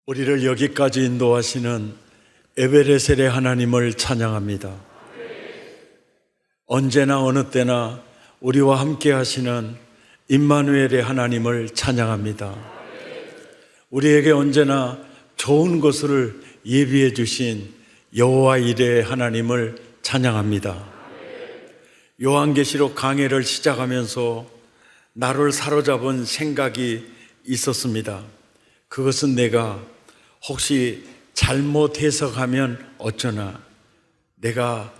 우리를 여기까지 인도하시는 에베레셀의 하나님을 찬양합니다. 언제나 어느 때나 우리와 함께 하시는 임마누엘의 하나님을 찬양합니다. 우리에게 언제나 좋은 것을 예비해 주신 여호와 이레의 하나님을 찬양합니다. 요한계시록 강해를 시작하면서 나를 사로잡은 생각이 있었습니다. 그것은 내가 혹시 잘못 해석하면 어쩌나, 내가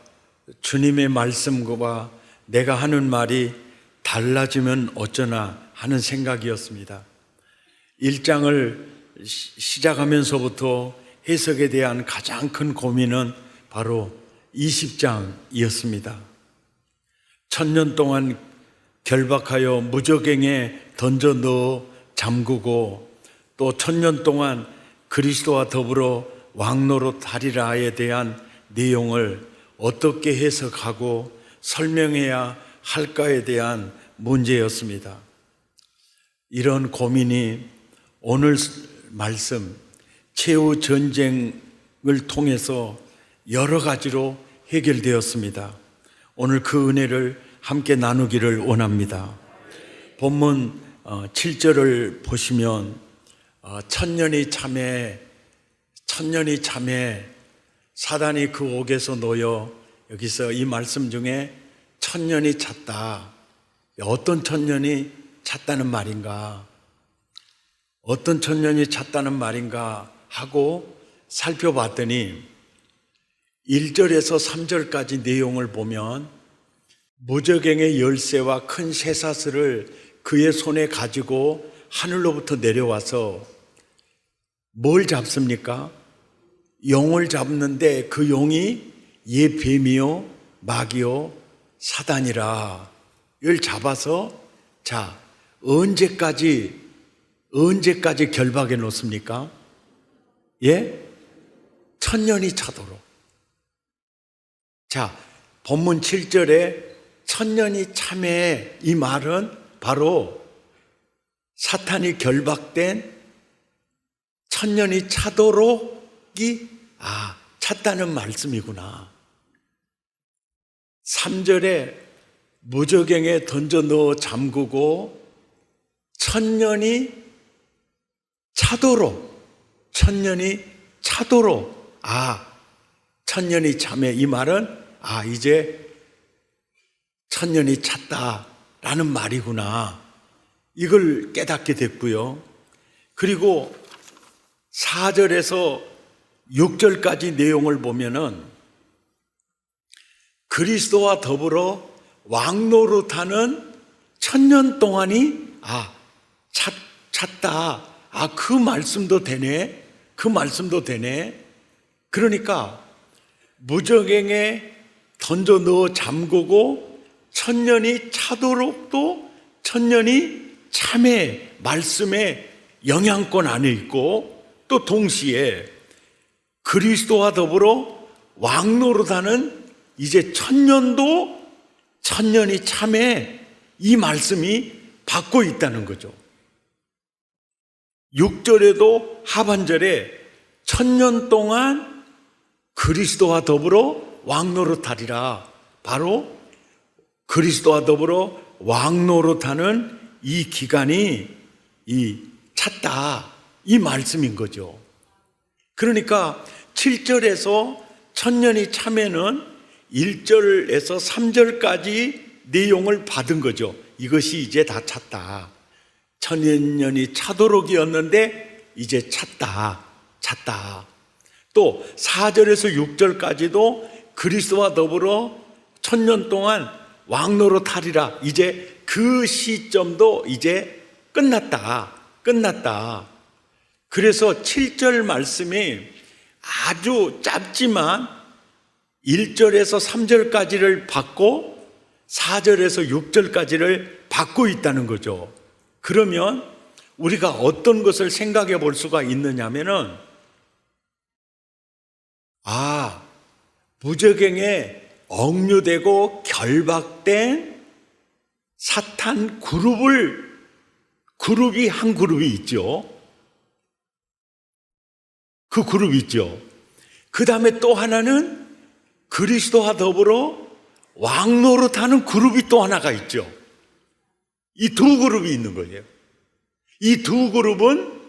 주님의 말씀과 내가 하는 말이 달라지면 어쩌나 하는 생각이었습니다. 1장을 시작하면서부터 해석에 대한 가장 큰 고민은 바로 20장이었습니다. 1000년 동안 결박하여 무저갱에 던져 넣어 잠그고 또 1000년 동안 그리스도와 더불어 왕노릇하리라에 대한 내용을 어떻게 해석하고 설명해야 할까에 대한 문제였습니다. 이런 고민이 오늘 말씀 최후 전쟁을 통해서 여러 가지로 해결되었습니다. 오늘 그 은혜를 함께 나누기를 원합니다. 본문 7절을 보시면 천년이 참에 사단이 그 옥에서 놓여, 여기서 이 말씀 중에 천년이 찼다. 어떤 천년이 찼다는 말인가? 어떤 천년이 찼다는 말인가 하고 살펴봤더니 1절에서 3절까지 내용을 보면 무저갱의 열쇠와 큰 쇠사슬을 그의 손에 가지고 하늘로부터 내려와서 뭘 잡습니까? 용을 잡는데 그 용이 예 뱀이요 마귀요 사단이라. 이걸 잡아서 자 언제까지 결박해 놓습니까? 예? 1000년이 차도록. 자, 본문 7절에 천년이 참에, 이 말은 바로 사탄이 결박된 천년이 차도록이 찼다는 말씀이구나. 3절에 무저갱에 던져 넣어 잠그고 천년이 차도록, 천년이 참에, 이 말은 이제 천년이 찼다라는 말이구나. 이걸 깨닫게 됐고요. 그리고 4절에서 6절까지 내용을 보면은 그리스도와 더불어 왕노릇하는 천년 동안이 찼다. 그 말씀도 되네. 그러니까 무저갱에 던져 넣어 잠그고 천년이 차도록도 천년이 참의 말씀의 영향권 안에 있고, 또 동시에 그리스도와 더불어 왕노릇하는 이제 천년도 천년이 참에, 이 말씀이 받고 있다는 거죠. 6절에도 하반절에 천년 동안 그리스도와 더불어 왕노릇하리라. 바로 그리스도와 더불어 왕노릇하는 이 기간이 찼다, 이 말씀인 거죠. 그러니까 7절에서 천년이 참에는 1절에서 3절까지 내용을 받은 거죠. 이것이 이제 다 찼다. 천년이 차도록이었는데 이제 찼다. 또 4절에서 6절까지도 그리스도와 더불어 천년 동안 왕노릇하리라. 이제 그 시점도 이제 끝났다. 그래서 7절 말씀이 아주 짧지만 1절에서 3절까지를 받고 4절에서 6절까지를 받고 있다는 거죠. 그러면 우리가 어떤 것을 생각해 볼 수가 있느냐면은, 무저갱에 억류되고 결박된 사탄 그룹이 한 그룹이 있죠. 그 그룹이 있죠. 그 다음에 또 하나는 그리스도와 더불어 왕노릇하는 그룹이 또 하나가 있죠. 이 두 그룹이 있는 거예요. 이 두 그룹은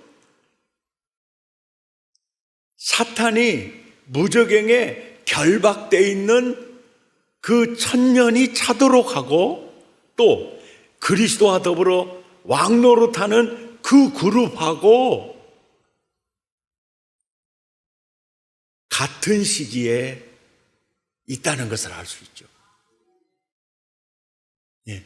사탄이 무저갱에 결박되어 있는 그 천년이 차도록 하고, 또 그리스도와 더불어 왕노릇하는 그 그룹하고 같은 시기에 있다는 것을 알 수 있죠. 예.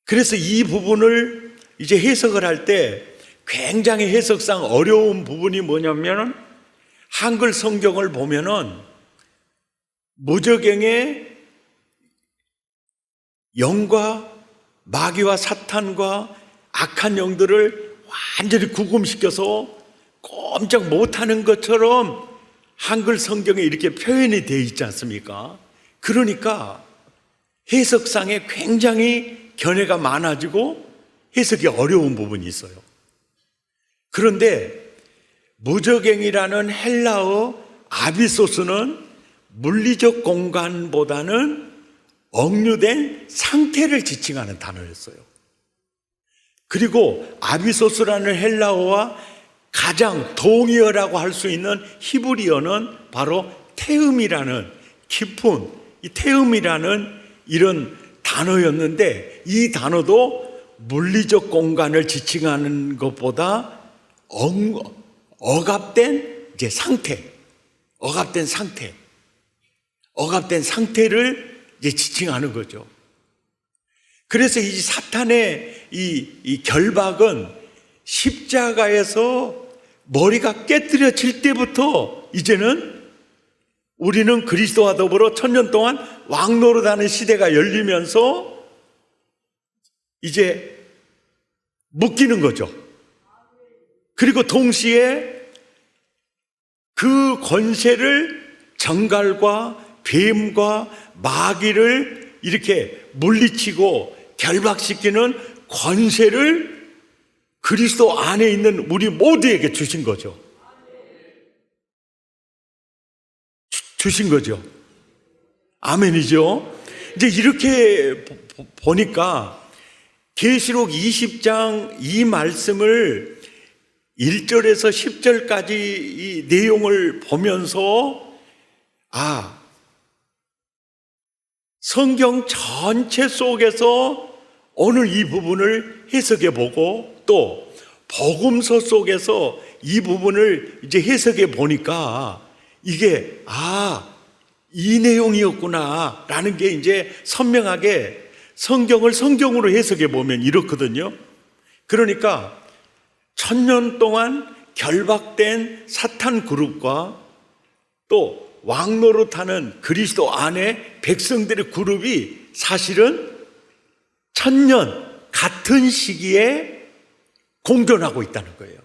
그래서 이 부분을 이제 해석을 할 때 굉장히 해석상 어려운 부분이 뭐냐면, 한글 성경을 보면은 무저갱의 영과 마귀와 사탄과 악한 영들을 완전히 구금시켜서 꼼짝 못하는 것처럼 한글 성경에 이렇게 표현이 되어 있지 않습니까? 그러니까 해석상에 굉장히 견해가 많아지고 해석이 어려운 부분이 있어요. 그런데 무저갱이라는 헬라어 아비소스는 물리적 공간보다는 억류된 상태를 지칭하는 단어였어요. 그리고 아비소스라는 헬라어와 가장 동의어라고 할 수 있는 히브리어는 바로 태음이라는 깊은 이 태음이라는 이런 단어였는데, 이 단어도 물리적 공간을 지칭하는 것보다 억압된 이제 상태, 억압된 상태를 이제 지칭하는 거죠. 그래서 이 사탄의 이 결박은 십자가에서 머리가 깨뜨려질 때부터 이제는 우리는 그리스도와 더불어 천년 동안 왕노릇하는 시대가 열리면서 이제 묶이는 거죠. 그리고 동시에 그 권세를 정갈과 뱀과 마귀를 이렇게 물리치고 결박시키는 권세를 그리스도 안에 있는 우리 모두에게 주신 거죠. 주신 거죠. 아멘이죠. 이제 이렇게 보니까 계시록 20장 이 말씀을 1절에서 10절까지 이 내용을 보면서 성경 전체 속에서 오늘 이 부분을 해석해 보고, 또 복음서 속에서 이 부분을 이제 해석해 보니까 이게 이 내용이었구나 라는 게 이제 선명하게 성경을 성경으로 해석해 보면 이렇거든요. 그러니까 천년 동안 결박된 사탄 그룹과 또 왕노릇하는 그리스도 안에 백성들의 그룹이 사실은 천년 같은 시기에 공존하고 있다는 거예요.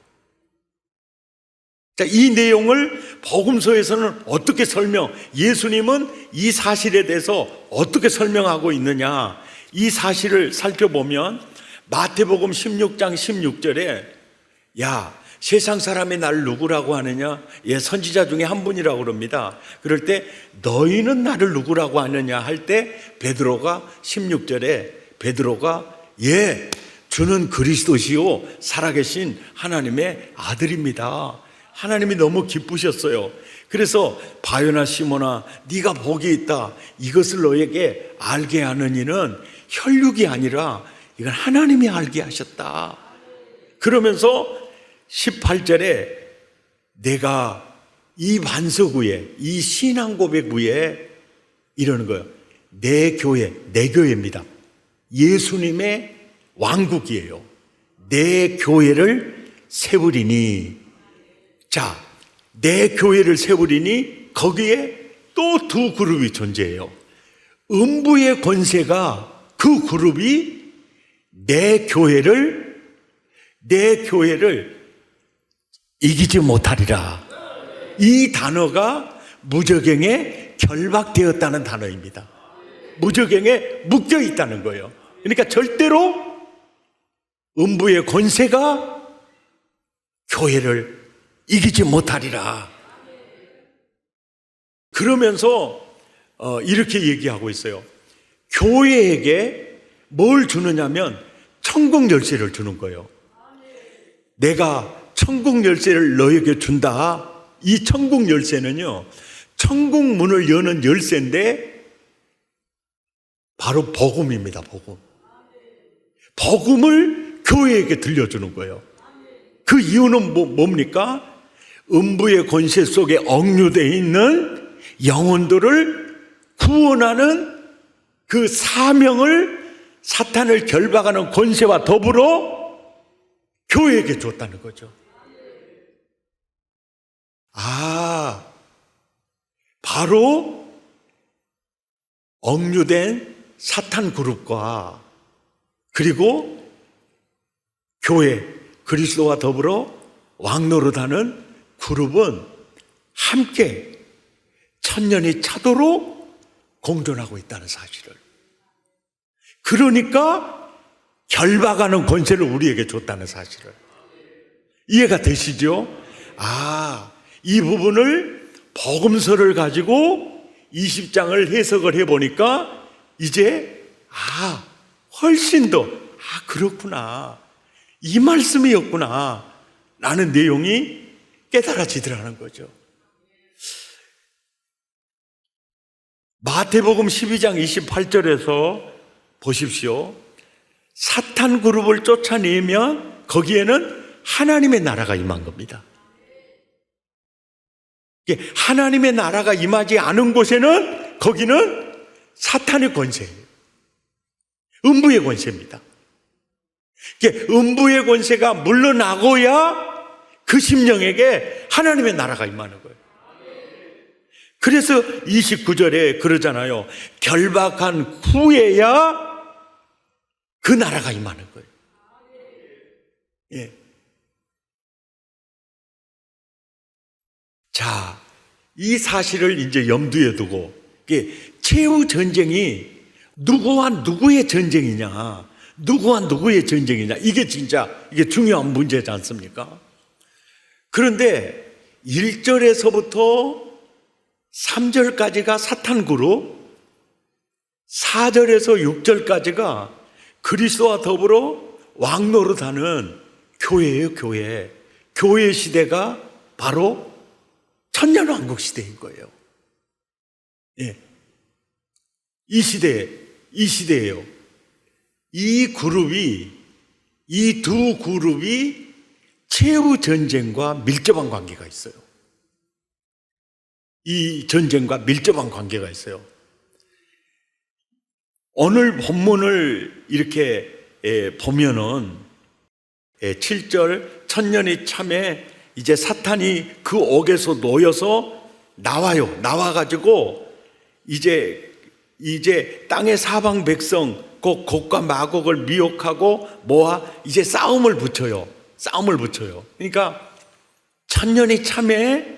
자, 이 내용을 복음서에서는 어떻게 예수님은 이 사실에 대해서 어떻게 설명하고 있느냐, 이 사실을 살펴보면 마태복음 16장 16절에 세상 사람이 날 누구라고 하느냐? 선지자 중에 한 분이라고 그럽니다. 그럴 때 너희는 나를 누구라고 하느냐 할 때 베드로가 16절에 주는 그리스도시요 살아계신 하나님의 아들입니다. 하나님이 너무 기쁘셨어요. 그래서 바요나 시몬아 네가 복이 있다. 이것을 너에게 알게 하는 이는 혈육이 아니라 이건 하나님이 알게 하셨다. 그러면서 18절에 내가 이 반석 위에, 이 신앙 고백 위에 이러는 거예요. 내 교회입니다. 예수님의 왕국이에요. 내 교회를 세우리니. 자, 내 교회를 세우리니 거기에 또 두 그룹이 존재해요. 음부의 권세가 그 그룹이 내 교회를 이기지 못하리라. 이 단어가 무저갱에 결박되었다는 단어입니다. 무저갱에 묶여 있다는 거예요. 그러니까 절대로 음부의 권세가 교회를 이기지 못하리라. 그러면서 이렇게 얘기하고 있어요. 교회에게 뭘 주느냐면 천국 열쇠를 주는 거예요. 내가 천국 열쇠를 너에게 준다. 이 천국 열쇠는요, 천국 문을 여는 열쇠인데 바로 복음입니다. 복음. 복음을 교회에게 들려주는 거예요. 그 이유는 뭡니까? 음부의 권세 속에 억류되어 있는 영혼들을 구원하는 그 사명을 사탄을 결박하는 권세와 더불어 교회에게 줬다는 거죠. 바로 억류된 사탄 그룹과 그리고 교회, 그리스도와 더불어 왕노릇하는 그룹은 함께 천년이 차도록 공존하고 있다는 사실을. 그러니까 결박하는 권세를 우리에게 줬다는 사실을. 이해가 되시죠? 이 부분을 복음서를 가지고 20장을 해석을 해보니까 이제 훨씬 더 그렇구나, 이 말씀이었구나 라는 내용이 깨달아지더라는 거죠. 마태복음 12장 28절에서 보십시오. 사탄 그룹을 쫓아내면 거기에는 하나님의 나라가 임한 겁니다. 하나님의 나라가 임하지 않은 곳에는 거기는 사탄의 권세예요. 음부의 권세입니다. 음부의 권세가 물러나고야 그 심령에게 하나님의 나라가 임하는 거예요. 그래서 29절에 그러잖아요. 결박한 후에야 그 나라가 임하는 거예요. 예. 자, 이 사실을 이제 염두에 두고, 최후 전쟁이 누구와 누구의 전쟁이냐, 누구와 누구의 전쟁이냐, 이게 중요한 문제지 않습니까? 그런데 1절에서부터 3절까지가 사탄 그룹, 4절에서 6절까지가 그리스도와 더불어 왕노릇하는 교회예요. 교회 시대가 바로 천년왕국 시대인 거예요. 예. 이 시대예요. 이 두 그룹이 최후 전쟁과 밀접한 관계가 있어요. 이 전쟁과 밀접한 관계가 있어요. 오늘 본문을 이렇게 보면은 7절 천년이 참에 이제 사탄이 그 옥에서 놓여서 나와요. 나와가지고 이제 땅의 사방 백성 곡과 마곡을 미혹하고 이제 싸움을 붙여요. 그러니까 천년이 참에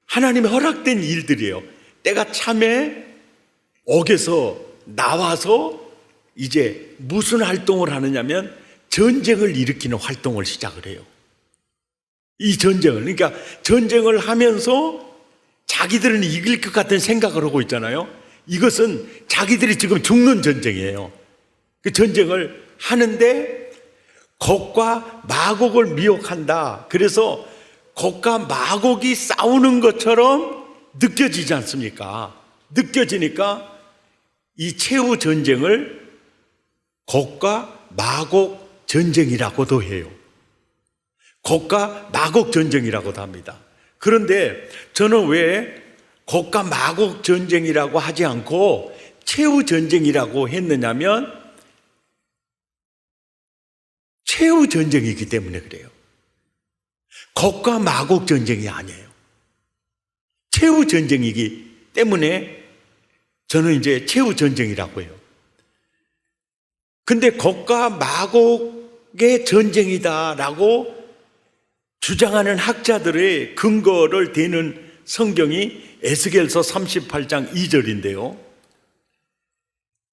하나님의 허락된 일들이에요. 때가 참에 옥에서 나와서 이제 무슨 활동을 하느냐면 전쟁을 일으키는 활동을 시작을 해요. 이 그러니까 전쟁을 하면서 자기들은 이길 것 같은 생각을 하고 있잖아요. 이것은 자기들이 지금 죽는 전쟁이에요. 그 전쟁을 하는데 곡과 마곡을 미혹한다. 그래서 곡과 마곡이 싸우는 것처럼 느껴지지 않습니까? 느껴지니까 이 최후 전쟁을 곡과 마곡 전쟁이라고도 해요. 곡과 마곡 전쟁이라고도 합니다. 그런데 저는 왜 곡과 마곡 전쟁이라고 하지 않고 최후 전쟁이라고 했느냐면 최후 전쟁이기 때문에 그래요. 곡과 마곡 전쟁이 아니에요. 최후 전쟁이기 때문에 저는 이제 최후 전쟁이라고 해요. 근데 곡과 마곡의 전쟁이다라고 주장하는 학자들의 근거를 대는 성경이 에스겔서 38장 2절인데요.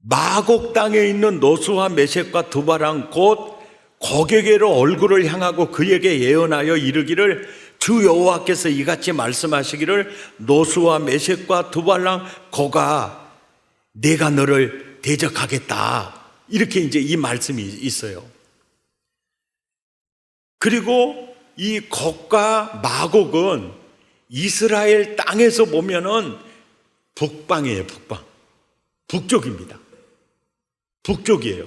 마곡 땅에 있는 노수와 메섹과 두바랑 곧 고개게로 얼굴을 향하고 그에게 예언하여 이르기를 주 여호와께서 이같이 말씀하시기를 노수와 메섹과 두발랑 고가 내가 너를 대적하겠다. 이렇게 이제 이 말씀이 있어요. 그리고 이 곡과 마곡은 이스라엘 땅에서 보면은 북방이에요, 북방. 북쪽입니다. 북쪽이에요.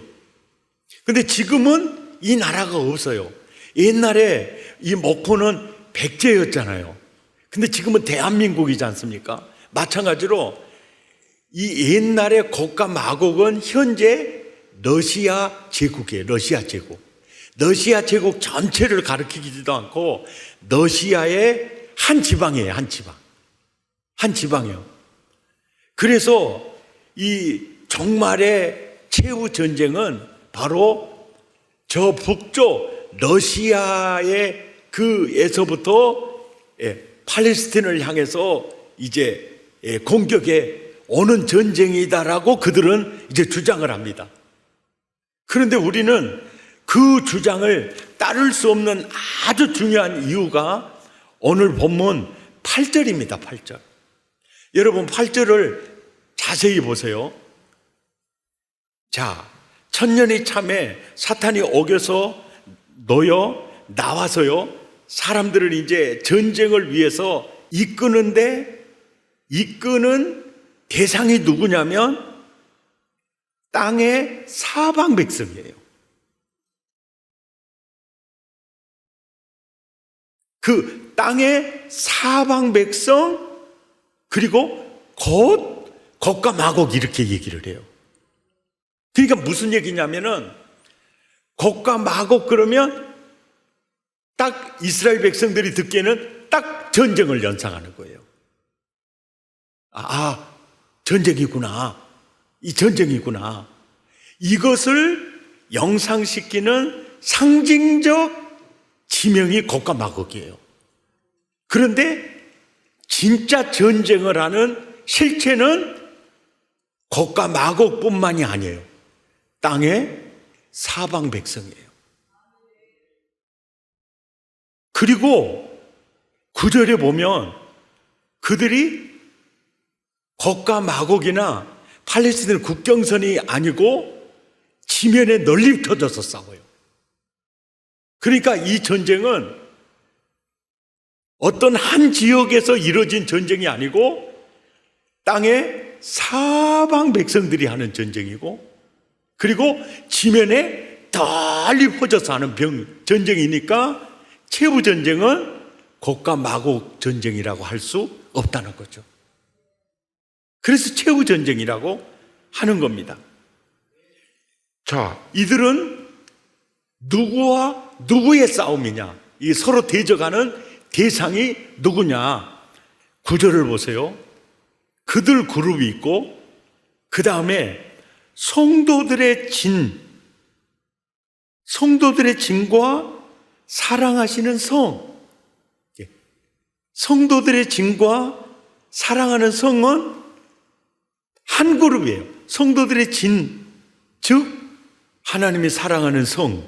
근데 지금은 이 나라가 없어요. 옛날에 이 목포는 백제였잖아요. 근데 지금은 대한민국이지 않습니까? 마찬가지로 이 옛날에 곡과 마곡은 현재 러시아 제국이에요. 러시아 제국. 러시아 제국 전체를 가리키지도 않고 러시아의 한 지방이에요. 한 지방. 한 지방이요. 그래서 이 종말의 최후 전쟁은 바로 저 북쪽 러시아의 그에서부터 팔레스틴을 향해서 이제 공격에 오는 전쟁이다라고 그들은 이제 주장을 합니다. 그런데 우리는 그 주장을 따를 수 없는 아주 중요한 이유가 오늘 본문 8절입니다. 8절. 여러분 8절을 자세히 보세요. 자, 천년이 참에 사탄이 오겨서 놓여 나와서요, 사람들을 이제 전쟁을 위해서 이끄는데, 이끄는 대상이 누구냐면 땅의 사방 백성이에요. 그 땅의 사방 백성, 그리고 곧 곡과 마곡 이렇게 얘기를 해요. 그러니까 무슨 얘기냐면은 곡과 마곡 그러면 딱 이스라엘 백성들이 듣기에는 딱 전쟁을 연상하는 거예요. 전쟁이구나. 이 전쟁이구나. 이것을 영상시키는 상징적 지명이 곡과 마곡이에요. 그런데 진짜 전쟁을 하는 실체는 곡과 마곡뿐만이 아니에요. 땅의 사방 백성이에요. 그리고 9절에 보면 그들이 곡과 마곡이나 팔레스틴 국경선이 아니고 지면에 널리 펴져서 싸워요. 그러니까 이 전쟁은 어떤 한 지역에서 이루어진 전쟁이 아니고 땅의 사방 백성들이 하는 전쟁이고, 그리고 지면에 널리 퍼져서 하는 전쟁이니까 최후 전쟁은 곡과 마곡 전쟁이라고 할 수 없다는 거죠. 그래서 최후 전쟁이라고 하는 겁니다. 자, 이들은 누구와 누구의 싸움이냐? 이 서로 대적하는 대상이 누구냐? 9절을 보세요. 그들 그룹이 있고, 그 다음에 성도들의 진과 사랑하시는 성. 성도들의 진과 사랑하는 성은 한 그룹이에요. 성도들의 진, 즉 하나님이 사랑하는 성,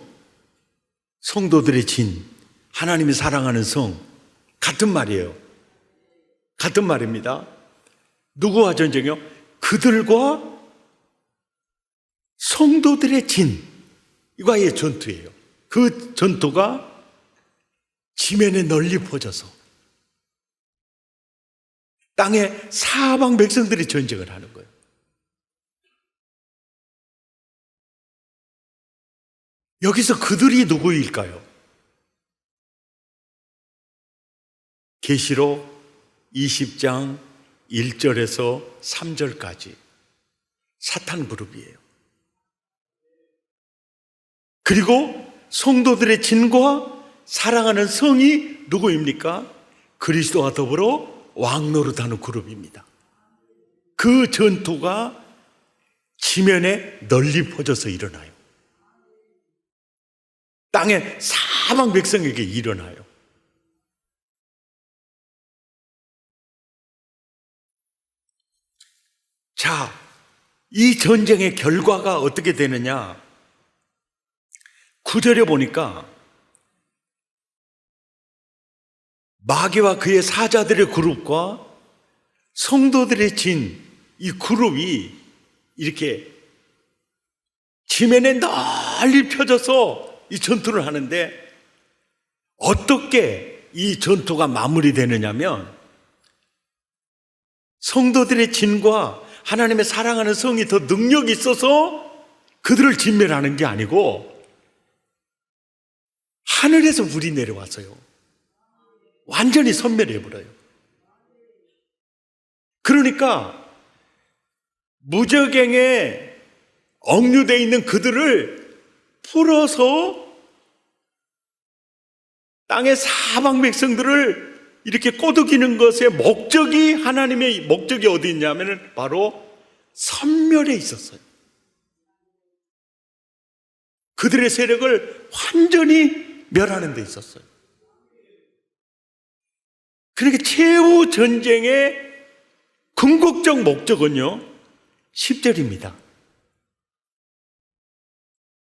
성도들의 진, 하나님이 사랑하는 성, 같은 말이에요. 같은 말입니다. 누구와 전쟁이요? 그들과 성도들의 진, 이거의 전투예요. 그 전투가 지면에 널리 퍼져서 땅의 사방 백성들이 전쟁을 하는 거예요. 여기서 그들이 누구일까요? 계시록 20장 1절에서 3절까지 사탄 그룹이에요. 그리고 성도들의 진과 사랑하는 성이 누구입니까? 그리스도와 더불어 왕노릇하는 그룹입니다. 그 전투가 지면에 널리 퍼져서 일어나요. 땅의 사방 백성에게 일어나요. 자, 이 전쟁의 결과가 어떻게 되느냐? 9절에 보니까 마귀와 그의 사자들의 그룹과 성도들의 진, 이 그룹이 이렇게 지면에 널리 펴져서 이 전투를 하는데, 어떻게 이 전투가 마무리되느냐면, 성도들의 진과 하나님의 사랑하는 성이 더 능력이 있어서 그들을 진멸하는 게 아니고 하늘에서 불이 내려왔어요. 완전히 섬멸해버려요. 그러니까 무저갱에 억류되어 있는 그들을 풀어서 땅의 사방 백성들을 이렇게 꼬드기는 것의 목적이, 하나님의 목적이 어디 있냐면 바로 섬멸에 있었어요. 그들의 세력을 완전히 멸하는 데 있었어요. 그러니까 최후 전쟁의 궁극적 목적은요, 10절입니다.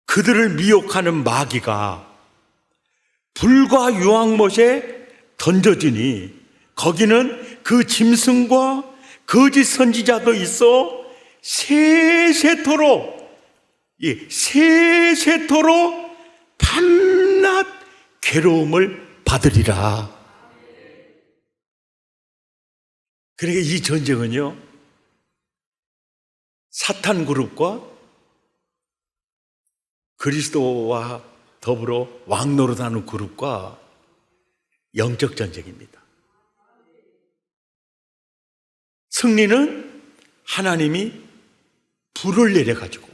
그들을 미혹하는 마귀가 불과 유황못에 던져지니 거기는 그 짐승과 거짓 선지자도 있어 세세토록 밤낮 괴로움을 받으리라. 그러니까 이 전쟁은요, 사탄 그룹과 그리스도와 더불어 왕노릇하는 그룹과 영적 전쟁입니다. 승리는 하나님이 불을 내려가지고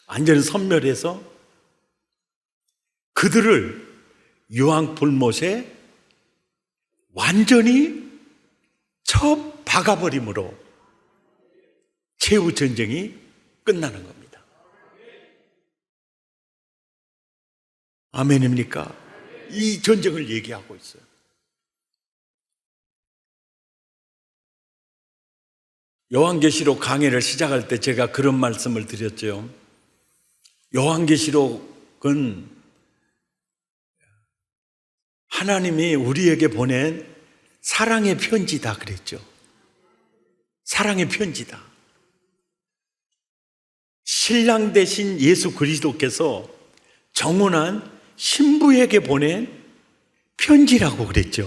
완전히 섬멸해서 그들을 유황불못에 완전히 쳐 박아버림으로 최후 전쟁이 끝나는 겁니다. 아멘입니까? 이 전쟁을 얘기하고 있어요. 요한계시록 강해를 시작할 때 제가 그런 말씀을 드렸죠. 요한계시록은 하나님이 우리에게 보낸 사랑의 편지다 그랬죠. 사랑의 편지다. 신랑 대신 예수 그리스도께서 정혼한 신부에게 보낸 편지라고 그랬죠.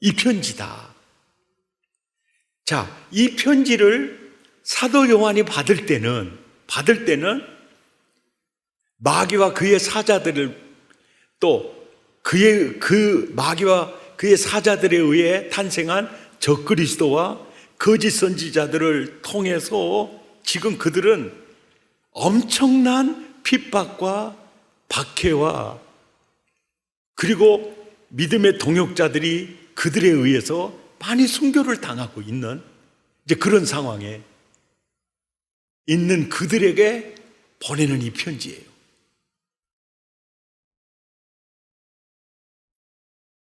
이 편지다. 자, 이 편지를 사도 요한이 받을 때는 마귀와 그의 사자들을, 또 그 마귀와 그의 사자들에 의해 탄생한 적그리스도와 거짓 선지자들을 통해서 지금 그들은 엄청난 핍박과 박해와, 그리고 믿음의 동역자들이 그들에 의해서 많이 순교를 당하고 있는 이제 그런 상황에 있는 그들에게 보내는 이 편지예요.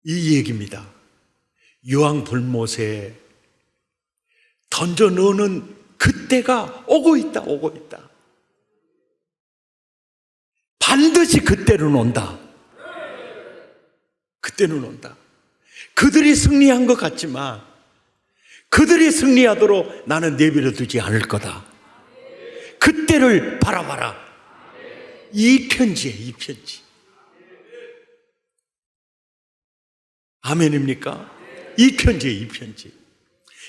이 얘기입니다. 유황불못에 던져 넣는 그때가 오고 있다. 반드시 그때는 온다. 그때는 온다. 그들이 승리한 것 같지만 그들이 승리하도록 나는 내버려 두지 않을 거다. 그때를 바라봐라. 이 편지에, 이 편지. 아멘입니까? 이 편지에, 이 편지.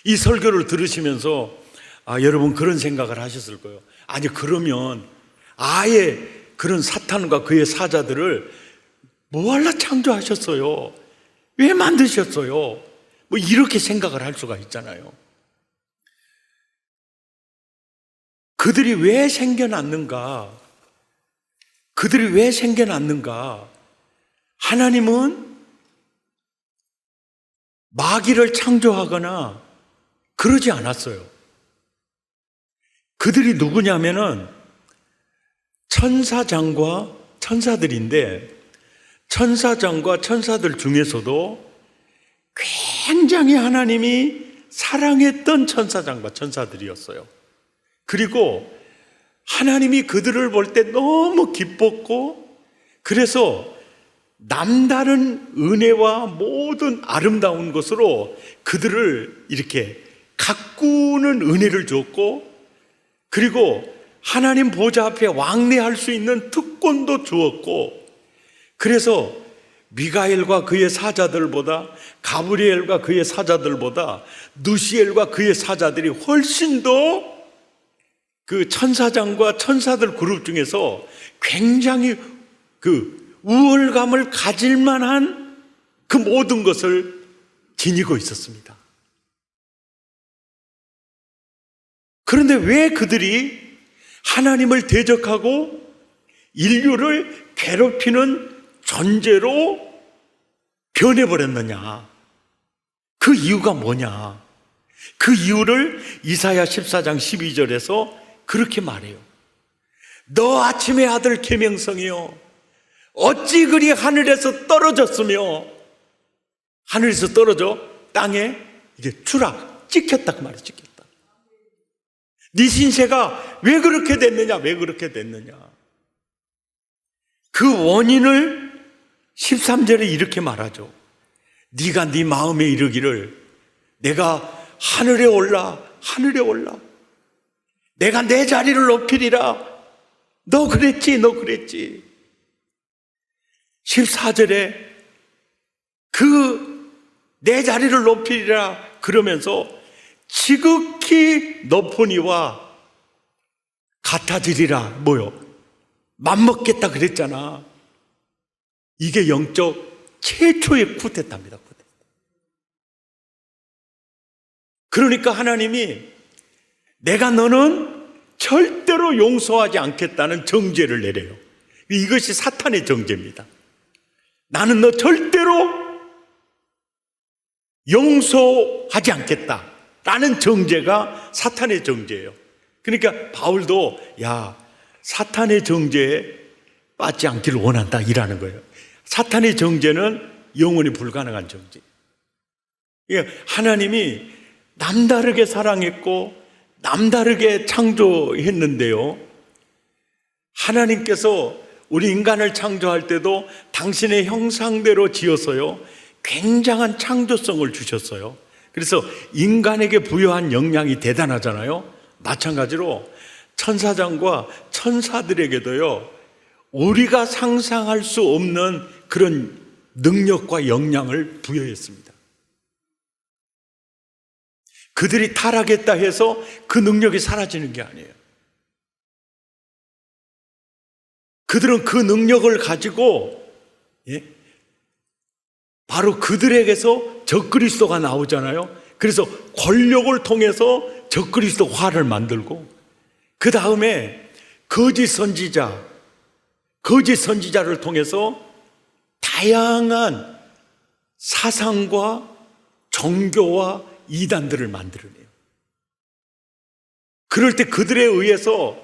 이 설교를 들으시면서 여러분 그런 생각을 하셨을 거예요. 아니, 그러면 아예 그런 사탄과 그의 사자들을 뭐하러 창조하셨어요? 왜 만드셨어요? 뭐 이렇게 생각을 할 수가 있잖아요. 그들이 왜 생겨났는가? 하나님은 마귀를 창조하거나 그러지 않았어요. 그들이 누구냐면은 천사장과 천사들인데, 천사장과 천사들 중에서도 굉장히 하나님이 사랑했던 천사장과 천사들이었어요. 그리고 하나님이 그들을 볼 때 너무 기뻤고, 그래서 남다른 은혜와 모든 아름다운 것으로 그들을 이렇게 가꾸는 은혜를 주었고, 그리고 하나님 보좌 앞에 왕래할 수 있는 특권도 주었고, 그래서 미가엘과 그의 사자들보다, 가브리엘과 그의 사자들보다 누시엘과 그의 사자들이 훨씬 더 그 천사장과 천사들 그룹 중에서 굉장히 그 우월감을 가질 만한 그 모든 것을 지니고 있었습니다. 그런데 왜 그들이 하나님을 대적하고 인류를 괴롭히는 존재로 변해버렸느냐? 그 이유가 뭐냐? 그 이유를 이사야 14장 12절에서 그렇게 말해요. 너 아침의 아들 계명성이여, 어찌 그리 하늘에서 떨어졌으며, 하늘에서 떨어져 땅에 이게 추락, 찍혔다 그 말이에요. 찍혔다. 네 신세가 왜 그렇게 됐느냐? 왜 그렇게 됐느냐? 그 원인을 13절에 이렇게 말하죠. 네가 네 마음에 이르기를 내가 하늘에 올라 하늘에 올라 내가 내 자리를 높이리라. 너 그랬지, 너 그랬지. 14절에 그 내 자리를 높이리라 그러면서 지극히 높으니와 같아지리라. 뭐요? 맘먹겠다 그랬잖아. 이게 영적 최초의 쿠데타입니다. 쿠데타. 그러니까 하나님이 내가 너는 절대로 용서하지 않겠다는 정죄를 내려요. 이것이 사탄의 정죄입니다. 나는 너 절대로 용서하지 않겠다라는 정죄가 사탄의 정죄예요. 그러니까 바울도 야, 사탄의 정죄에 빠지지 않기를 원한다 이라는 거예요. 사탄의 정죄는 영원히 불가능한 정죄. 하나님이 남다르게 사랑했고 남다르게 창조했는데요, 하나님께서 우리 인간을 창조할 때도 당신의 형상대로 지어서요 굉장한 창조성을 주셨어요. 그래서 인간에게 부여한 역량이 대단하잖아요. 마찬가지로 천사장과 천사들에게도요 우리가 상상할 수 없는 그런 능력과 역량을 부여했습니다. 그들이 타락했다 해서 그 능력이 사라지는 게 아니에요. 그들은 그 능력을 가지고 바로 그들에게서 적그리스도가 나오잖아요. 그래서 권력을 통해서 적그리스도화를 만들고, 그 다음에 거짓 선지자를 통해서 다양한 사상과 종교와 이단들을 만들어내요. 그럴 때 그들에 의해서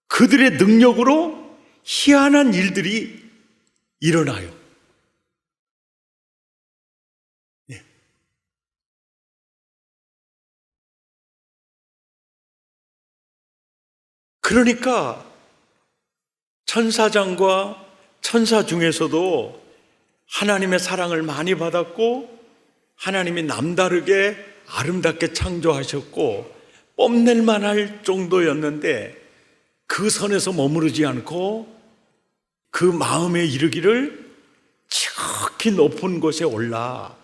그들의 능력으로 희한한 일들이 일어나요. 그러니까 천사장과 천사 중에서도 하나님의 사랑을 많이 받았고 하나님이 남다르게 아름답게 창조하셨고 뽐낼 만할 정도였는데, 그 선에서 머무르지 않고 그 마음에 이르기를 지극히 높은 곳에 올라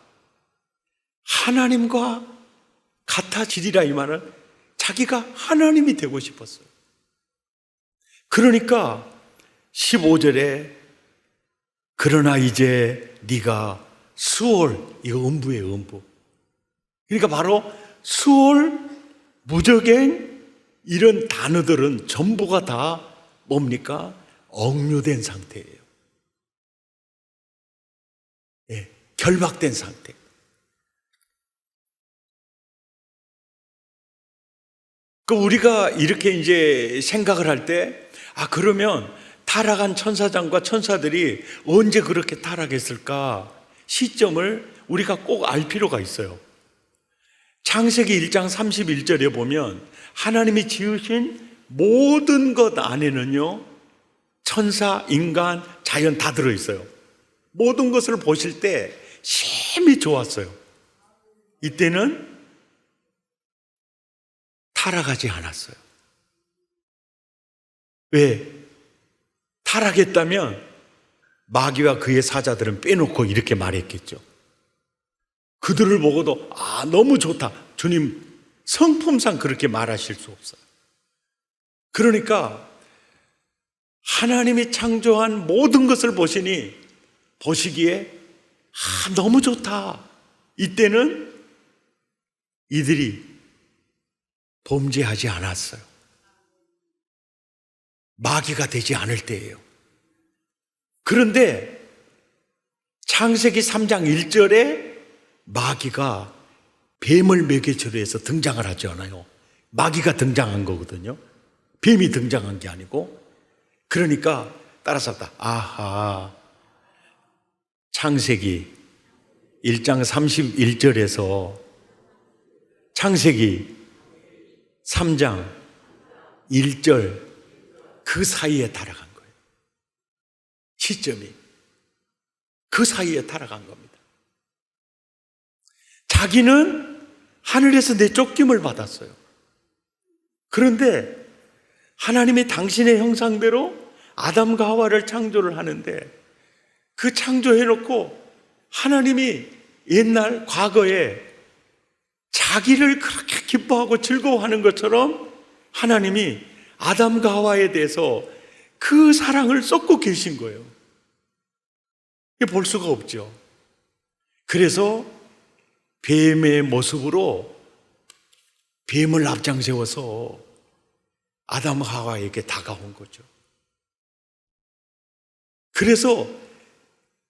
하나님과 같아지리라. 이 말은 자기가 하나님이 되고 싶었어요. 그러니까 15절에 그러나 이제 네가 수월, 이거 음부예요, 음부. 그러니까 바로 수월, 무적행 이런 단어들은 전부가 다 뭡니까? 억류된 상태예요. 결박된 상태. 그 우리가 이렇게 이제 생각을 할 때, 그러면 타락한 천사장과 천사들이 언제 그렇게 타락했을까? 시점을 우리가 꼭 알 필요가 있어요. 창세기 1장 31절에 보면 하나님이 지으신 모든 것 안에는요 천사, 인간, 자연 다 들어있어요. 모든 것을 보실 때 심히 좋았어요. 이때는 타락하지 않았어요. 왜? 타락했다면 마귀와 그의 사자들은 빼놓고 이렇게 말했겠죠. 그들을 보고도 너무 좋다. 주님 성품상 그렇게 말하실 수 없어요. 그러니까 하나님이 창조한 모든 것을 보시기에 너무 좋다. 이때는 이들이 범죄하지 않았어요. 마귀가 되지 않을 때예요. 그런데 창세기 3장 1절에 마귀가 뱀을 매개체로 해서 등장을 하지 않아요. 마귀가 등장한 거거든요. 뱀이 등장한 게 아니고. 그러니까 따라서 창세기 1장 31절에서 창세기 3장 1절 그 사이에 타락한 거예요. 시점이 그 사이에 타락한 겁니다. 자기는 하늘에서 내쫓김을 받았어요. 그런데 하나님이 당신의 형상대로 아담과 하와를 창조를 하는데 그 창조해놓고 하나님이 옛날 과거에 자기를 그렇게 기뻐하고 즐거워하는 것처럼 하나님이 아담과 하와에 대해서 그 사랑을 쏟고 계신 거예요. 이게 볼 수가 없죠. 그래서 뱀의 모습으로 뱀을 앞장세워서 아담 하와에게 다가온 거죠. 그래서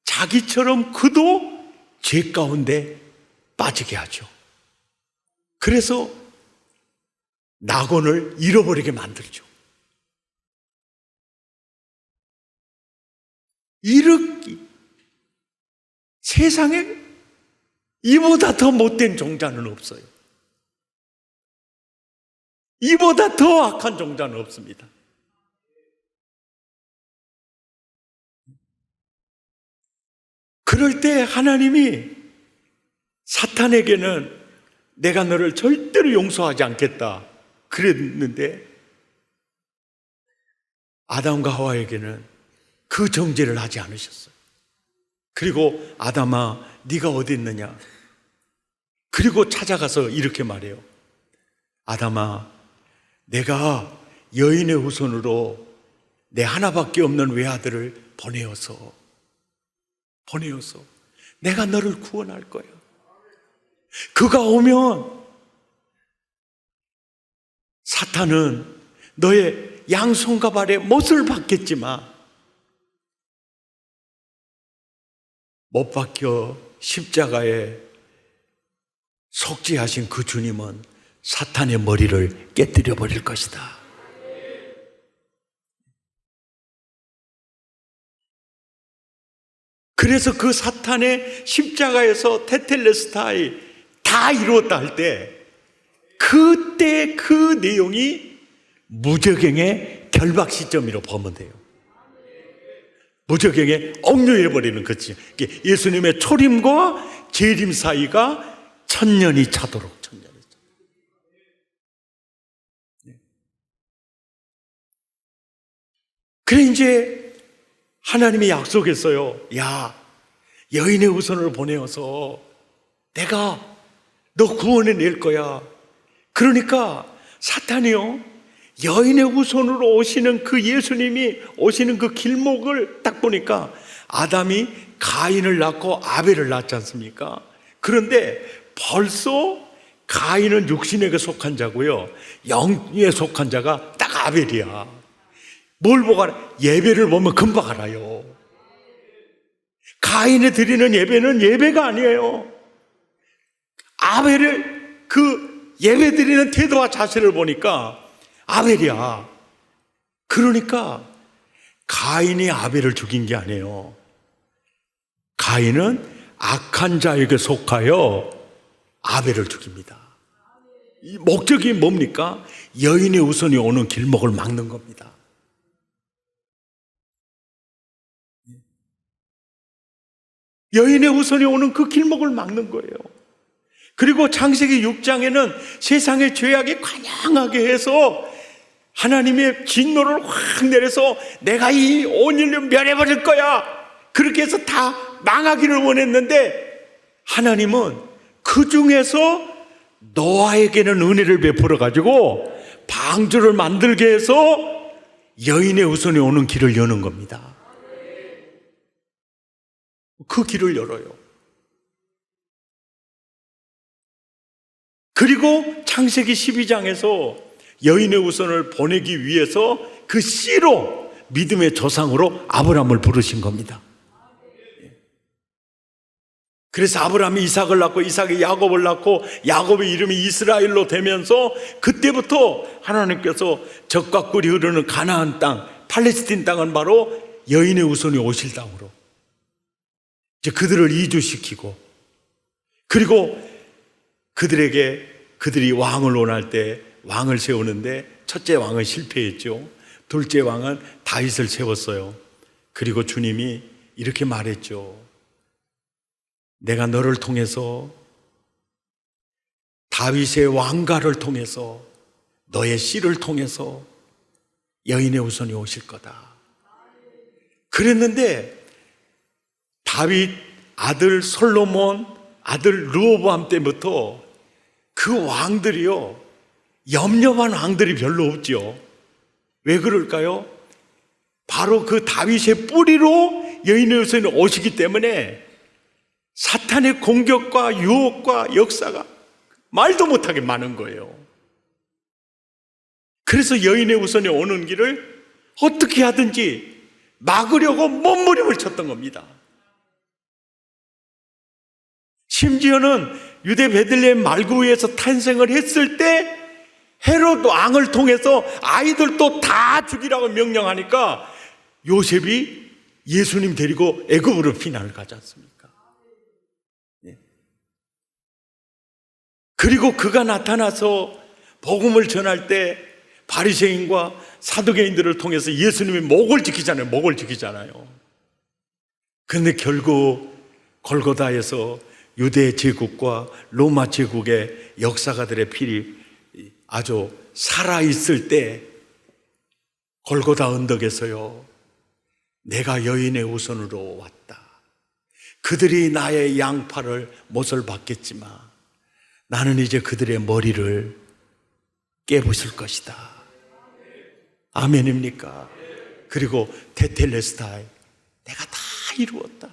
자기처럼 그도 죄 가운데 빠지게 하죠. 그래서 낙원을 잃어버리게 만들죠. 이렇게 세상에 이보다 더 못된 종자는 없어요. 이보다 더 악한 종자는 없습니다. 그럴 때 하나님이 사탄에게는 내가 너를 절대로 용서하지 않겠다 그랬는데 아담과 하와에게는 그 정죄를 하지 않으셨어요. 그리고 아담아 네가 어디 있느냐? 그리고 찾아가서 이렇게 말해요. 아담아 내가 여인의 후손으로 내 하나밖에 없는 외아들을 보내어서 내가 너를 구원할 거야. 그가 오면 사탄은 너의 양손과 발에 못을 박겠지만 못 박혀 십자가에 속죄하신 그 주님은 사탄의 머리를 깨뜨려 버릴 것이다. 그래서 그 사탄의 십자가에서 테텔레스타이 다 이루었다 할 때 그때 그 내용이 무저갱의 결박 시점으로 보면 돼요. 무저갱에 억류해버리는 거지. 예수님의 초림과 재림 사이가 1000년이 차도록. 그래 이제 하나님이 약속했어요. 야, 여인의 후손을 보내어서 내가 너 구원해 낼 거야. 그러니까 사탄이요, 여인의 후손으로 오시는 그 예수님이 오시는 그 길목을 딱 보니까 아담이 가인을 낳고 아벨을 낳지 않습니까? 그런데 벌써 가인은 육신에게 속한 자고요, 영에 속한 자가 딱 아벨이야. 뭘 보고 알아? 예배를 보면 금방 알아요. 가인에 드리는 예배는 예배가 아니에요. 아벨을 그 예배 드리는 태도와 자세를 보니까 아벨이야. 그러니까 가인이 아벨을 죽인 게 아니에요. 가인은 악한 자에게 속하여 아벨을 죽입니다. 이 목적이 뭡니까? 여인의 후손이 오는 길목을 막는 겁니다. 여인의 후손이 오는 그 길목을 막는 거예요. 그리고 창세기 6장에는 세상의 죄악이 관영하게 해서 하나님의 진노를 확 내려서 내가 이 온 인류 멸해버릴 거야, 그렇게 해서 다 망하기를 원했는데 하나님은 그 중에서 노아에게는 은혜를 베풀어 가지고 방주를 만들게 해서 여인의 후손이 오는 길을 여는 겁니다. 그 길을 열어요. 그리고 창세기 12장에서 여인의 후손을 보내기 위해서 그 씨로 믿음의 조상으로 아브라함을 부르신 겁니다. 그래서 아브라함이 이삭을 낳고 이삭이 야곱을 낳고 야곱의 이름이 이스라엘로 되면서 그때부터 하나님께서 적과 꿀이 흐르는 가나안 땅, 팔레스틴 땅은 바로 여인의 후손이 오실 땅으로 이제 그들을 이주시키고, 그리고 그들이 왕을 원할 때 왕을 세우는데 첫째 왕은 실패했죠. 둘째 왕은 다윗을 세웠어요. 그리고 주님이 이렇게 말했죠. 내가 너를 통해서 다윗의 왕가를 통해서 너의 씨를 통해서 여인의 후손이 오실 거다. 그랬는데 다윗 아들 솔로몬, 아들 르호보암 때부터 그 왕들이요, 염려한 왕들이 별로 없죠. 왜 그럴까요? 바로 그 다윗의 뿌리로 여인의 후손이 오시기 때문에 사탄의 공격과 유혹과 역사가 말도 못하게 많은 거예요. 그래서 여인의 후손이 오는 길을 어떻게 하든지 막으려고 몸부림을 쳤던 겁니다. 심지어는 유대 베들레헴 말구에서 탄생을 했을 때 헤롯 왕을 통해서 아이들도 다 죽이라고 명령하니까 요셉이 예수님 데리고 애굽으로 피난을 가지 않습니까? 그리고 그가 나타나서 복음을 전할 때 바리새인과 사두개인들을 통해서 예수님의 목을 지키잖아요. 그런데 결국 골고다에서 유대 제국과 로마 제국의 역사가들의 필이 아주 살아있을 때 골고다 언덕에서요, 내가 여인의 후손으로 왔다. 그들이 나의 양팔을 못을 박겠지만 나는 이제 그들의 머리를 깨부술 것이다. 아멘입니까? 그리고 테텔레스타이, 내가 다 이루었다.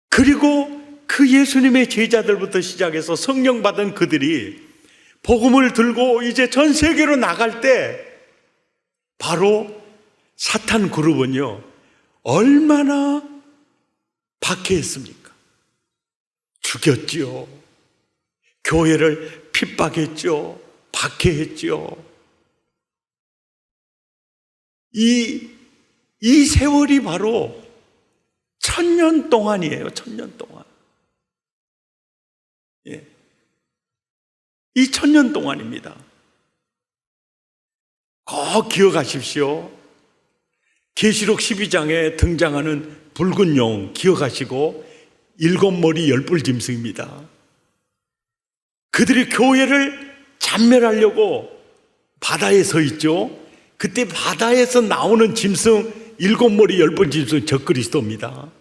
그리고 그 예수님의 제자들부터 시작해서 성령 받은 그들이 복음을 들고 이제 전 세계로 나갈 때 바로 사탄 그룹은요, 얼마나 박해했습니까? 죽였지요. 교회를 핍박했죠. 박해했죠. 이 세월이 바로 1000년 동안이에요. 1000년 동안. 예. 이 1000년 동안입니다. 꼭 기억하십시오. 계시록 12장에 등장하는 붉은 용 기억하시고, 7머리 10뿔 짐승입니다. 그들이 교회를 잔멸하려고 바다에 서 있죠. 그때 바다에서 나오는 짐승 7머리 10뿔 짐승 적그리스도입니다.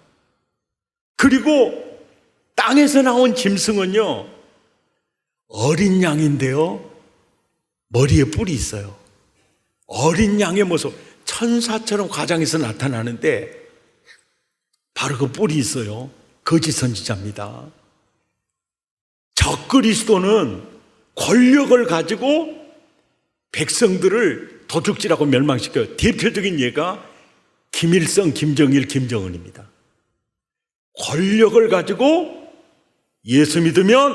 그리고 땅에서 나온 짐승은요, 어린 양인데요, 머리에 뿔이 있어요. 어린 양의 모습, 천사처럼 과장해서 나타나는데 바로 그 뿔이 있어요. 거짓 선지자입니다. 적그리스도는 권력을 가지고 백성들을 도둑질하고 멸망시켜요. 대표적인 예가 김일성, 김정일, 김정은입니다. 권력을 가지고 예수 믿으면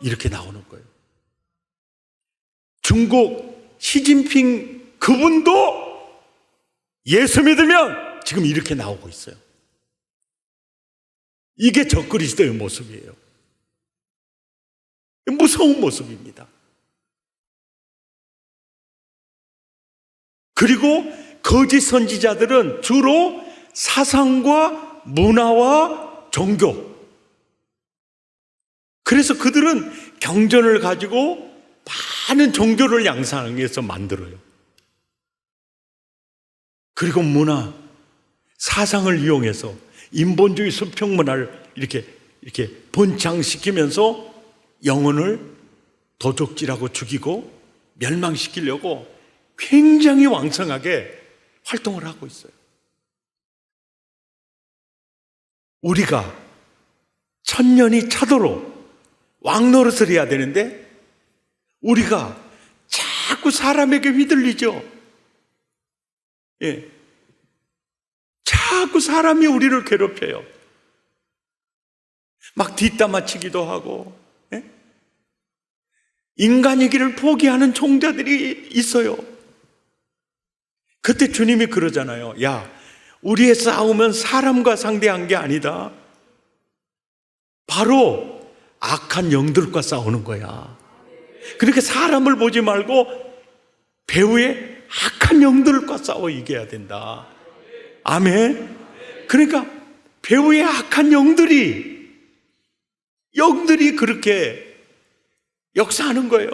이렇게 나오는 거예요. 중국 시진핑 그분도 예수 믿으면 지금 이렇게 나오고 있어요. 이게 적그리스도의 모습이에요. 무서운 모습입니다. 그리고 거짓 선지자들은 주로 사상과 문화와 종교, 그래서 그들은 경전을 가지고 많은 종교를 양상해서 만들어요. 그리고 문화, 사상을 이용해서 인본주의 수평 문화를 이렇게 번창시키면서 영혼을 도적질하고 죽이고 멸망시키려고 굉장히 왕성하게 활동을 하고 있어요. 우리가 천년이 차도록 왕노릇을 해야 되는데 우리가 자꾸 사람에게 휘둘리죠. 예. 자꾸 사람이 우리를 괴롭혀요. 막 뒷담화치기도 하고, 예? 인간이기를 포기하는 종자들이 있어요. 그때 주님이 그러잖아요. 야, 우리의 싸움은 사람과 상대한 게 아니다. 바로 악한 영들과 싸우는 거야. 그렇게 사람을 보지 말고 배후의 악한 영들과 싸워 이겨야 된다. 아멘. 그러니까 배후의 악한 영들이 그렇게 역사하는 거예요.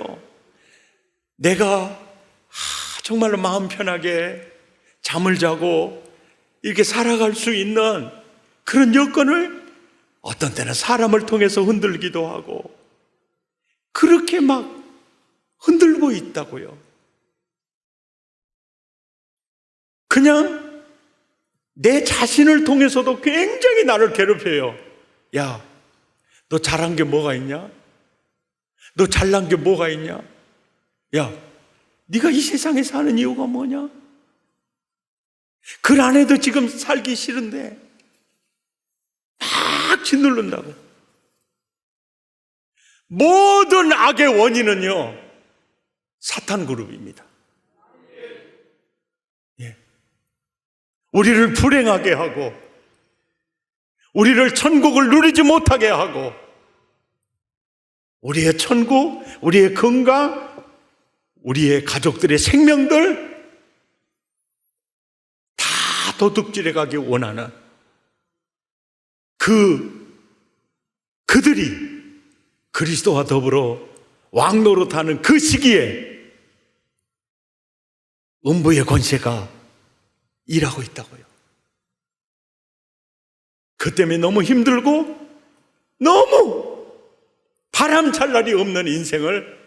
내가 정말로 마음 편하게 잠을 자고 이렇게 살아갈 수 있는 그런 여건을 어떤 때는 사람을 통해서 흔들기도 하고 그렇게 막 흔들고 있다고요. 그냥 내 자신을 통해서도 굉장히 나를 괴롭혀요. 야, 너 잘한 게 뭐가 있냐? 너 잘난 게 뭐가 있냐? 야, 네가 이 세상에 사는 이유가 뭐냐? 그 안에도 지금 살기 싫은데 막 짓누른다고. 모든 악의 원인은요, 사탄 그룹입니다. 예. 우리를 불행하게 하고 우리를 천국을 누리지 못하게 하고 우리의 천국, 우리의 건강, 우리의 가족들의 생명들 다 도둑질해 가기 원하는 그들이 그리스도와 더불어 왕노릇하는 그 시기에 음부의 권세가 일하고 있다고요. 그 때문에 너무 힘들고 너무 바람잘 날이 없는 인생을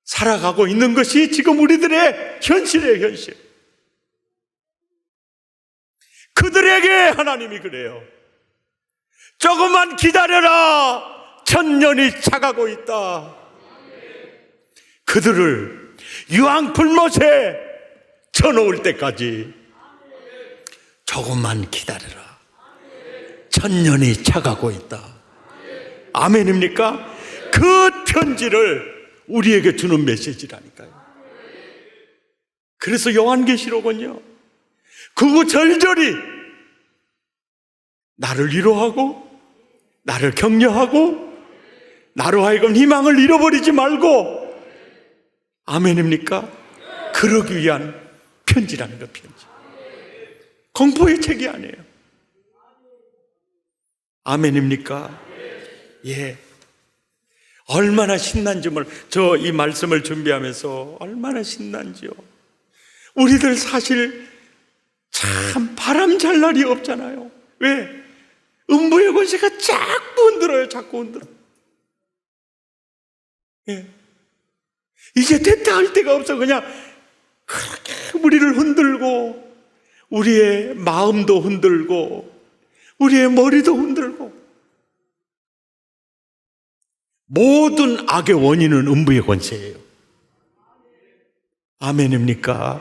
살아가고 있는 것이 지금 우리들의 현실이에요, 현실. 그들에게 하나님이 그래요. 조금만 기다려라. 천년이 차가고 있다. 그들을 유황 불못에 쳐놓을 때까지 조금만 기다려라. 천년이 차가고 있다. 아멘입니까? 그 편지를 우리에게 주는 메시지라니까요. 그래서 요한계시록은요, 구구절절히 나를 위로하고 나를 격려하고 나로 하여금 희망을 잃어버리지 말고, 아멘입니까? 그러기 위한 편지라는 거, 편지. 공포의 책이 아니에요. 아멘입니까? 예. 얼마나 신난지 저 이 말씀을 준비하면서 얼마나 신난지요. 우리들 사실 참 바람잘 날이 없잖아요. 왜? 음부의 권세가 자꾸 흔들어요. 자꾸 흔들어. 예. 이제 됐다 할 데가 없어. 그냥 그렇게 우리를 흔들고 우리의 마음도 흔들고 우리의 머리도 흔들고. 모든 악의 원인은 음부의 권세예요. 아멘입니까?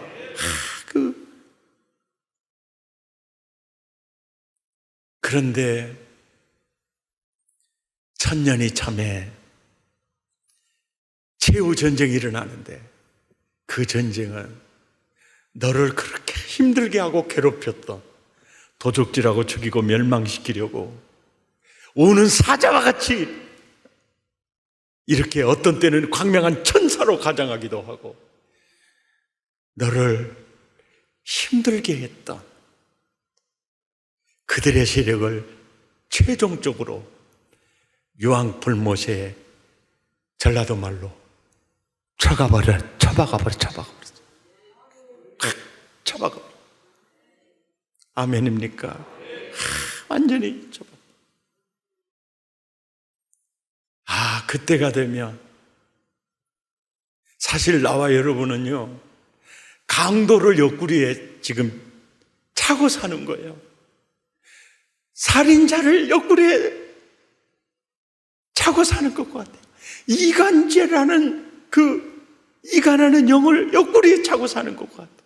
그런데 천년이 참에 최후 전쟁이 일어나는데 그 전쟁은 너를 그렇게 힘들게 하고 괴롭혔던, 도적질하고 죽이고 멸망시키려고 오는 사자와 같이 이렇게 어떤 때는 광명한 천사로 가장하기도 하고 너를 힘들게 했던 그들의 세력을 최종적으로 유황불못에 전라도 말로 쳐박아버렸어. 아멘입니까? 완전히 쳐박. 그때가 되면 사실 나와 여러분은요, 강도를 옆구리에 지금 차고 사는 거예요. 살인자를 옆구리에 차고 사는 것 같아요. 이간죄라는 그 이간하는 영을 옆구리에 차고 사는 것 같아요.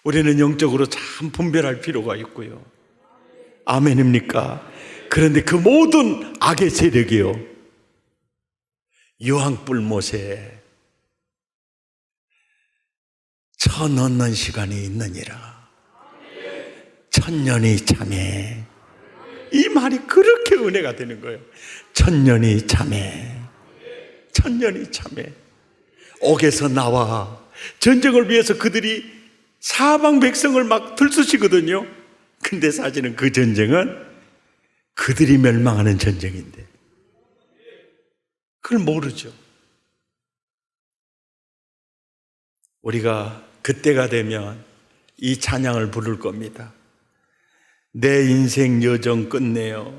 우리는 영적으로 참 분별할 필요가 있고요. 아멘입니까? 그런데 그 모든 악의 세력이요, 유황불못에 쳐넣는 시간이 있느니라. 천년이 참해. 이 말이 그렇게 은혜가 되는 거예요. 천년이 참해. 천년이 참해. 옥에서 나와 전쟁을 위해서 그들이 사방 백성을 막 들쑤시거든요. 근데 사실은 그 전쟁은 그들이 멸망하는 전쟁인데 그걸 모르죠. 우리가 그때가 되면 이 찬양을 부를 겁니다. 내 인생 여정 끝내어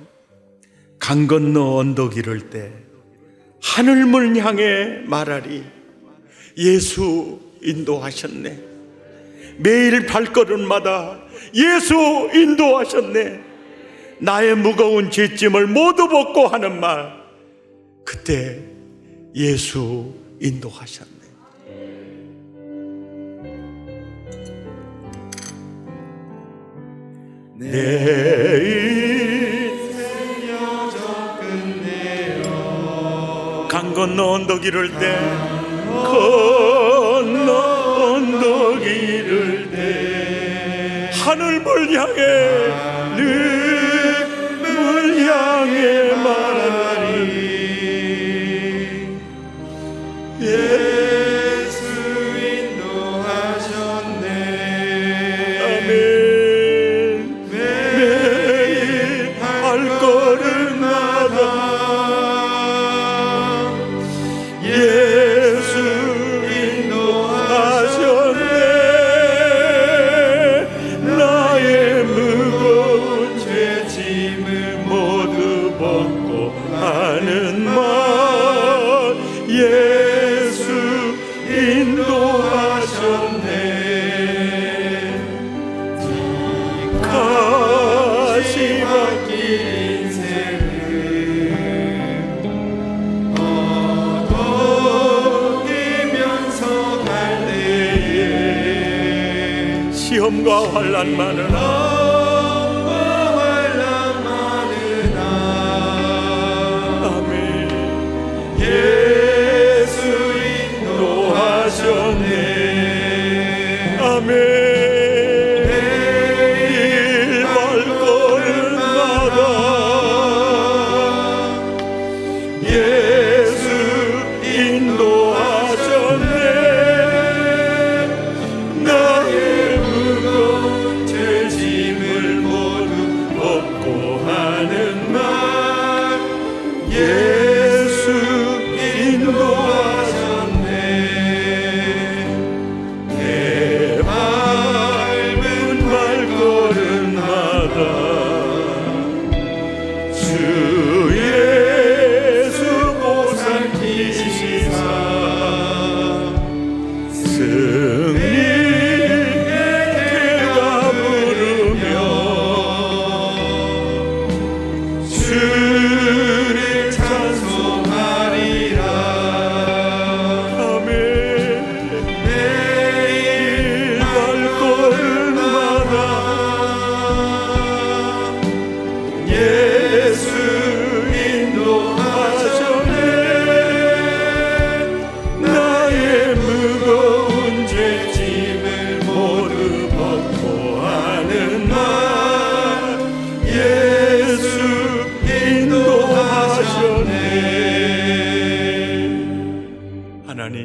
강 건너 언덕 이를 때 하늘문 향해 말하리. 예수 인도하셨네. 매일 발걸음마다 예수 인도하셨네. 나의 무거운 죄짐을 모두 벗고 하는 말, 그때 예수 인도하셨네. 내 인생 여정 끝내어 강 건너 언덕 이를 때 건너 언덕 이를 때 하늘물 향해 늘 향해 말하리. 예수 인도하셨네. 아멘. 매일 발걸음마다 예수 인도하셨네. 나의 무거운 죄짐을 모두 벗고 하는 말, 예수 인도하셨네. 가시밭길 인생을 어두우면서 갈 때에 시험과 환난 많으나 예수 인도하셨네. 아멘. 매일 발걸음마다 예수 인도하셨네. 나의 무거운 죄짐을 모두 벗고 하는 말, 예수 인도하셨네. 내 밟은 발걸음마다 주 예수 보살피시사 승리의 개가 부르며 주를 찬송하리라. 아멘. 매일 발걸음마다 예수 인도하셨네. 나의 무거운 죄짐을 모두 벗고 하는 말, 예수 인도하셨네. 하나님,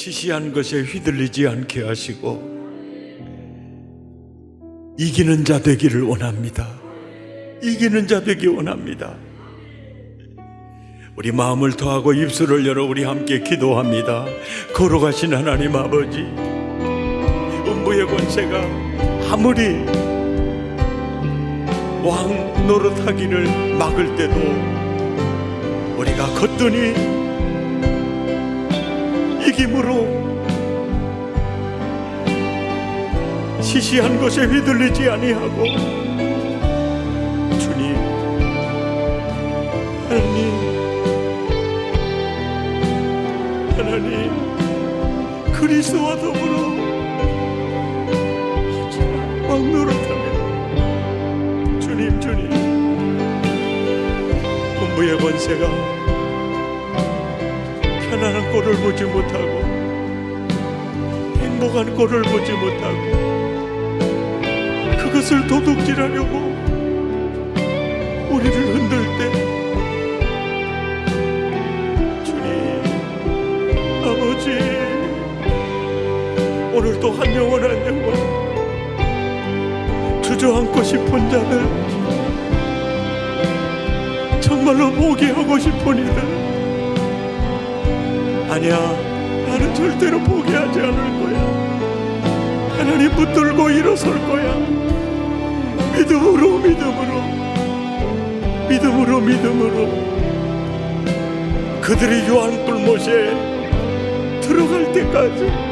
시시한 것에 휘둘리지 않게 하시고 이기는 자 되기를 원합니다. 이기는 자 되기 원합니다. 우리 마음을 더하고 입술을 열어 우리 함께 기도합니다. 걸어가신 하나님 아버지, 음부의 권세가 아무리 왕 노릇하기를 막을 때도 우리가 거뜬히 이김으로 시시한 것에 휘둘리지 아니하고 주님, 하나님 그리스도와 더불어 왕 노릇하며 주님 음부의 권세가 편안한 꼴을 보지 못하고 행복한 꼴을 보지 못하고 그것을 도둑질하려고 우리를 흔들 때 주님 아버지, 오늘도 한 영혼 한 영혼 주저앉고 싶은 자들, 정말로 포기하고 싶은 이들, 아니야 나는 절대로 포기하지 않을 거야, 하나님 붙들고 일어설 거야, 믿음으로 그들이 요한 불못에 들어갈 때까지